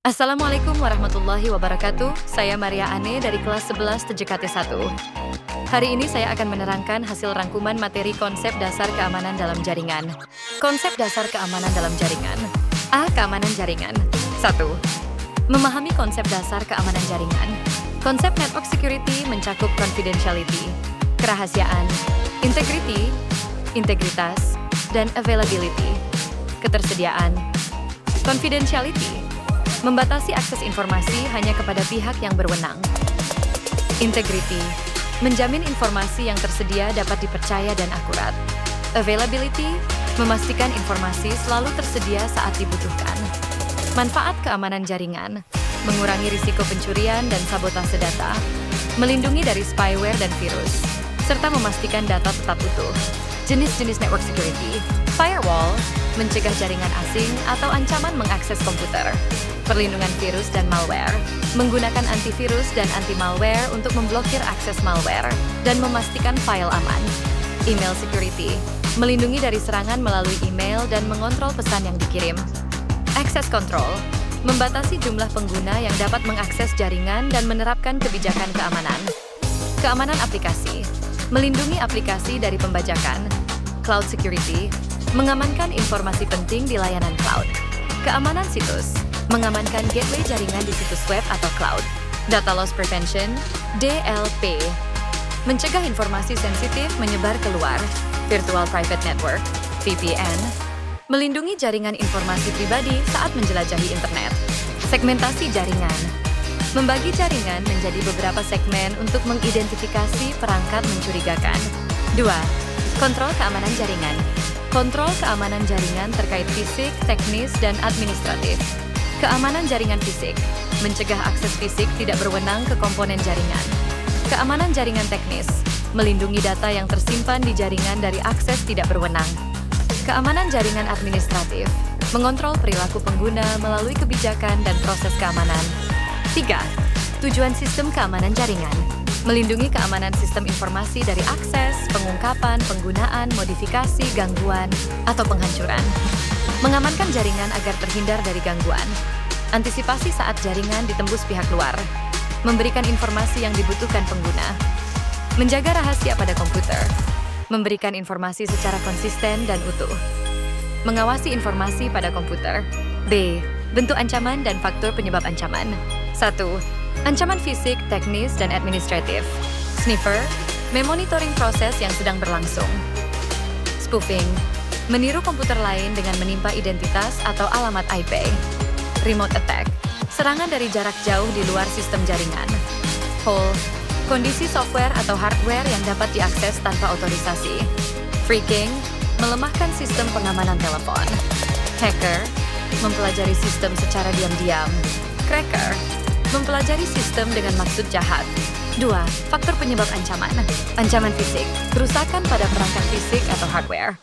Assalamualaikum warahmatullahi wabarakatuh. Saya Maria Ane dari kelas 11 TJKT 1. Hari ini saya akan menerangkan hasil rangkuman materi konsep dasar keamanan dalam jaringan. Konsep dasar keamanan dalam jaringan. A. Keamanan jaringan. 1. Memahami konsep dasar keamanan jaringan. Konsep network security mencakup confidentiality, kerahasiaan, integrity, integritas, dan availability, ketersediaan. Confidentiality membatasi akses informasi hanya kepada pihak yang berwenang. Integrity menjamin informasi yang tersedia dapat dipercaya dan akurat. Availability memastikan informasi selalu tersedia saat dibutuhkan. Manfaat keamanan jaringan mengurangi risiko pencurian dan sabotase data, melindungi dari spyware dan virus, serta memastikan data tetap utuh. Jenis-jenis network security. Firewall mencegah jaringan asing atau ancaman mengakses komputer. Perlindungan virus dan malware menggunakan antivirus dan anti-malware untuk memblokir akses malware dan memastikan file aman. Email security melindungi dari serangan melalui email dan mengontrol pesan yang dikirim. Access control membatasi jumlah pengguna yang dapat mengakses jaringan dan menerapkan kebijakan keamanan. Keamanan aplikasi melindungi aplikasi dari pembajakan. Cloud security mengamankan informasi penting di layanan cloud. Keamanan situs mengamankan gateway jaringan di situs web atau cloud. Data loss prevention, DLP, mencegah informasi sensitif menyebar keluar. Virtual private network, VPN, melindungi jaringan informasi pribadi saat menjelajahi internet. Segmentasi jaringan, membagi jaringan menjadi beberapa segmen untuk mengidentifikasi perangkat mencurigakan. 2. Kontrol keamanan jaringan. Kontrol keamanan jaringan terkait fisik, teknis, dan administratif. Keamanan jaringan fisik mencegah akses fisik tidak berwenang ke komponen jaringan. Keamanan jaringan teknis melindungi data yang tersimpan di jaringan dari akses tidak berwenang. Keamanan jaringan administratif mengontrol perilaku pengguna melalui kebijakan dan proses keamanan. 3. Tujuan sistem keamanan jaringan melindungi keamanan sistem informasi dari akses, pengungkapan, penggunaan, modifikasi, gangguan, atau penghancuran. Mengamankan jaringan agar terhindar dari gangguan. Antisipasi saat jaringan ditembus pihak luar. Memberikan informasi yang dibutuhkan pengguna. Menjaga rahasia pada komputer. Memberikan informasi secara konsisten dan utuh. Mengawasi informasi pada komputer. B. Bentuk ancaman dan faktor penyebab ancaman. 1. Ancaman fisik, teknis, dan administratif. Sniffer, memonitoring proses yang sedang berlangsung. Spoofing, meniru komputer lain dengan menimpa identitas atau alamat IP. Remote attack, serangan dari jarak jauh di luar sistem jaringan. Hole, kondisi software atau hardware yang dapat diakses tanpa otorisasi. Phreaking, melemahkan sistem pengamanan telepon. Hacker, mempelajari sistem secara diam-diam. Cracker, mempelajari sistem dengan maksud jahat. 2. Faktor penyebab ancaman. Ancaman fisik, kerusakan pada perangkat fisik atau hardware.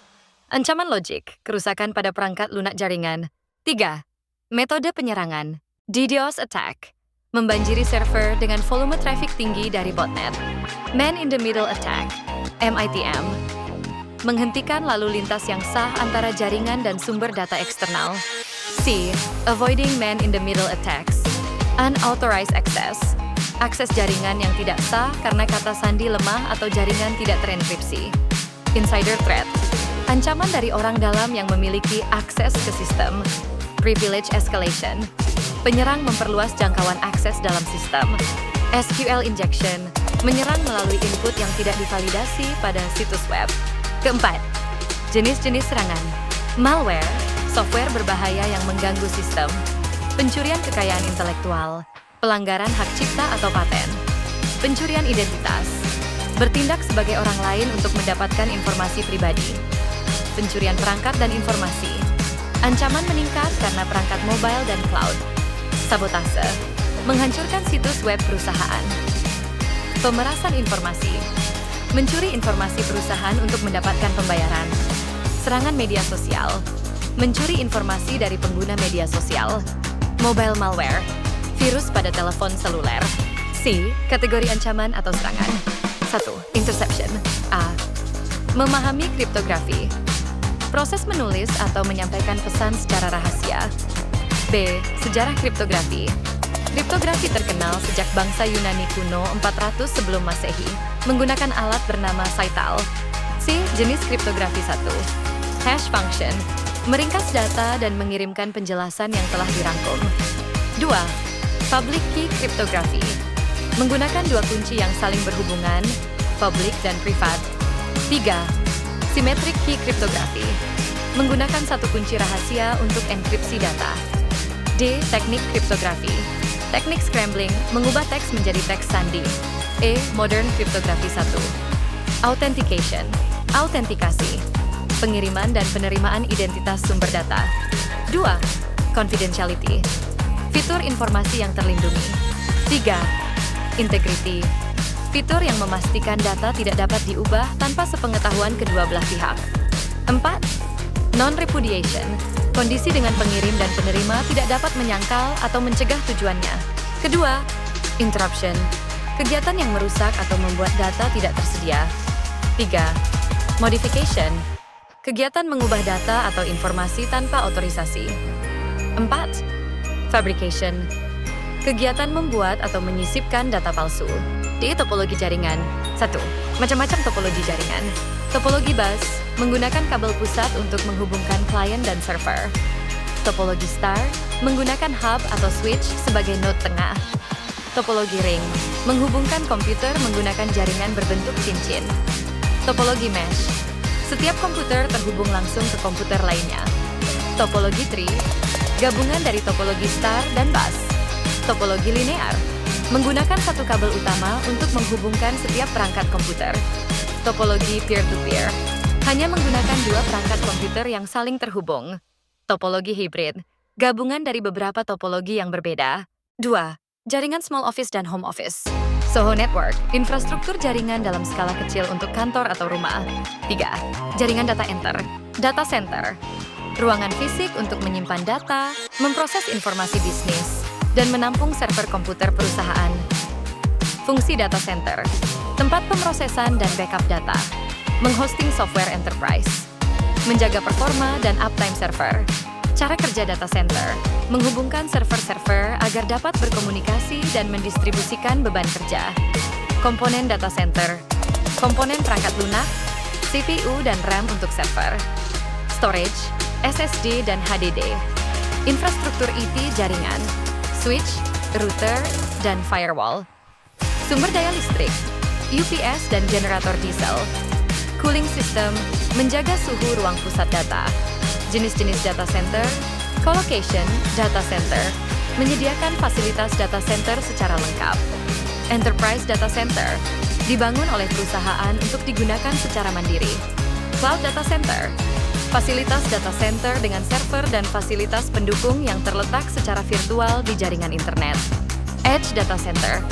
Ancaman logik, kerusakan pada perangkat lunak jaringan. 3. Metode penyerangan. DDoS attack, membanjiri server dengan volume traffic tinggi dari botnet. Man-in-the-middle attack, MITM, menghentikan lalu lintas yang sah antara jaringan dan sumber data eksternal. C. Avoiding man-in-the-middle attacks, unauthorized access, akses jaringan yang tidak sah karena kata sandi lemah atau jaringan tidak terenkripsi. Insider threat, ancaman dari orang dalam yang memiliki akses ke sistem. Privilege escalation, penyerang memperluas jangkauan akses dalam sistem. SQL injection, menyerang melalui input yang tidak divalidasi pada situs web. Keempat, jenis-jenis serangan. Malware, software berbahaya yang mengganggu sistem. Pencurian kekayaan intelektual, pelanggaran hak cipta atau paten. Pencurian identitas, bertindak sebagai orang lain untuk mendapatkan informasi pribadi. Pencurian perangkat dan informasi, ancaman meningkat karena perangkat mobile dan cloud. Sabotase, menghancurkan situs web perusahaan. Pemerasan informasi, mencuri informasi perusahaan untuk mendapatkan pembayaran. Serangan media sosial, mencuri informasi dari pengguna media sosial. Mobile malware, virus pada telepon seluler. C. Kategori ancaman atau serangan. 1. Interception. A. Memahami kriptografi, proses menulis atau menyampaikan pesan secara rahasia. B. Sejarah kriptografi. Kriptografi terkenal sejak bangsa Yunani kuno 400 sebelum Masehi, menggunakan alat bernama Saital. C. Jenis kriptografi 1. Hash function, meringkas data dan mengirimkan penjelasan yang telah dirangkum. 2. Public key kriptografi, menggunakan dua kunci yang saling berhubungan, public dan privat. 3. Symmetric key kriptografi, menggunakan satu kunci rahasia untuk enkripsi data. D. Teknik kriptografi, teknik scrambling, mengubah teks menjadi teks sandi. E. Modern kriptografi 1. Authentication, autentikasi, pengiriman dan penerimaan identitas sumber data. 2. Confidentiality, fitur informasi yang terlindungi. 3. Integrity, fitur yang memastikan data tidak dapat diubah tanpa sepengetahuan kedua belah pihak. 4. Non-repudiation, kondisi dengan pengirim dan penerima tidak dapat menyangkal atau mencegah tujuannya. Kedua, interruption, kegiatan yang merusak atau membuat data tidak tersedia. 3. Modification, kegiatan mengubah data atau informasi tanpa otorisasi. 4. Fabrication, kegiatan membuat atau menyisipkan data palsu. Di topologi jaringan. 1. Macam-macam topologi jaringan. Topologi bus, menggunakan kabel pusat untuk menghubungkan klien dan server. Topologi star, menggunakan hub atau switch sebagai node tengah. Topologi ring, menghubungkan komputer menggunakan jaringan berbentuk cincin. Topologi mesh, setiap komputer terhubung langsung ke komputer lainnya. Topologi tree, gabungan dari topologi star dan bus. Topologi linear, menggunakan satu kabel utama untuk menghubungkan setiap perangkat komputer. Topologi peer-to-peer, hanya menggunakan dua perangkat komputer yang saling terhubung. Topologi hybrid, gabungan dari beberapa topologi yang berbeda. 2. Jaringan small office dan home office. Soho Network, infrastruktur jaringan dalam skala kecil untuk kantor atau rumah. 3. Jaringan data center, ruangan fisik untuk menyimpan data, memproses informasi bisnis, dan menampung server komputer perusahaan. Fungsi data center, tempat pemrosesan dan backup data, menghosting software enterprise, menjaga performa dan uptime server. Cara kerja data center, menghubungkan server-server agar dapat berkomunikasi dan mendistribusikan beban kerja. Komponen data center, komponen perangkat lunak, CPU dan RAM untuk server. Storage, SSD dan HDD. Infrastruktur IT jaringan, switch, router, dan firewall. Sumber daya listrik, UPS dan generator diesel. Cooling system, menjaga suhu ruang pusat data. Jenis-jenis data center, colocation, data center, menyediakan fasilitas data center secara lengkap. Enterprise data center, dibangun oleh perusahaan untuk digunakan secara mandiri. Cloud data center, fasilitas data center dengan server dan fasilitas pendukung yang terletak secara virtual di jaringan internet. Edge data center,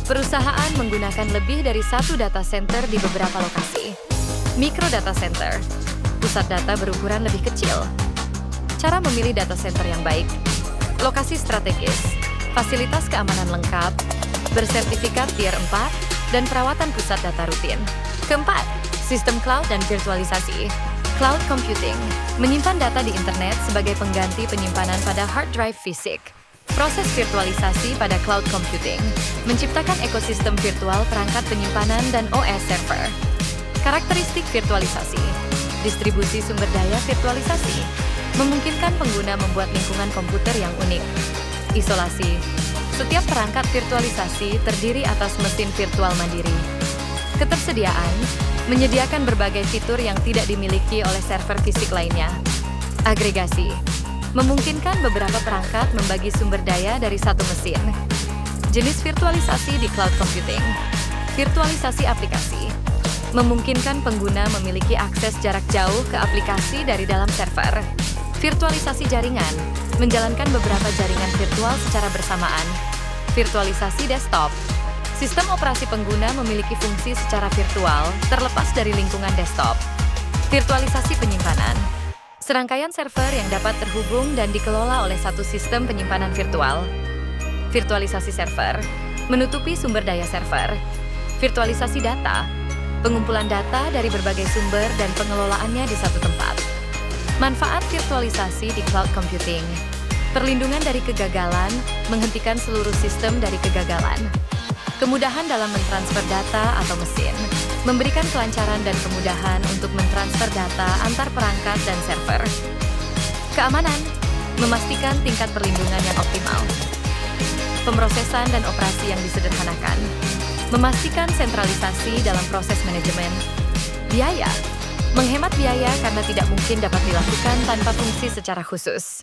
perusahaan menggunakan lebih dari satu data center di beberapa lokasi. Micro data center, pusat data berukuran lebih kecil. Cara memilih data center yang baik. Lokasi strategis, fasilitas keamanan lengkap, bersertifikat Tier 4, dan perawatan pusat data rutin. Keempat, sistem cloud dan virtualisasi. Cloud computing, menyimpan data di internet sebagai pengganti penyimpanan pada hard drive fisik. Proses virtualisasi pada cloud computing, menciptakan ekosistem virtual perangkat penyimpanan dan OS server. Karakteristik virtualisasi. Distribusi sumber daya virtualisasi, memungkinkan pengguna membuat lingkungan komputer yang unik. Isolasi. Setiap perangkat virtualisasi terdiri atas mesin virtual mandiri. Ketersediaan, menyediakan berbagai fitur yang tidak dimiliki oleh server fisik lainnya. Agregasi, memungkinkan beberapa perangkat membagi sumber daya dari satu mesin. Jenis virtualisasi di cloud computing. Virtualisasi aplikasi, memungkinkan pengguna memiliki akses jarak jauh ke aplikasi dari dalam server. Virtualisasi jaringan, menjalankan beberapa jaringan virtual secara bersamaan. Virtualisasi desktop, sistem operasi pengguna memiliki fungsi secara virtual terlepas dari lingkungan desktop. Virtualisasi penyimpanan, serangkaian server yang dapat terhubung dan dikelola oleh satu sistem penyimpanan virtual. Virtualisasi server, menutupi sumber daya server. Virtualisasi data, pengumpulan data dari berbagai sumber dan pengelolaannya di satu tempat. Manfaat virtualisasi di cloud computing. Perlindungan dari kegagalan, menghentikan seluruh sistem dari kegagalan. Kemudahan dalam mentransfer data atau mesin, memberikan kelancaran dan kemudahan untuk mentransfer data antar perangkat dan server. Keamanan, memastikan tingkat perlindungan yang optimal. Pemrosesan dan operasi yang disederhanakan, memastikan sentralisasi dalam proses manajemen. Biaya, menghemat biaya karena tidak mungkin dapat dilakukan tanpa fungsi secara khusus.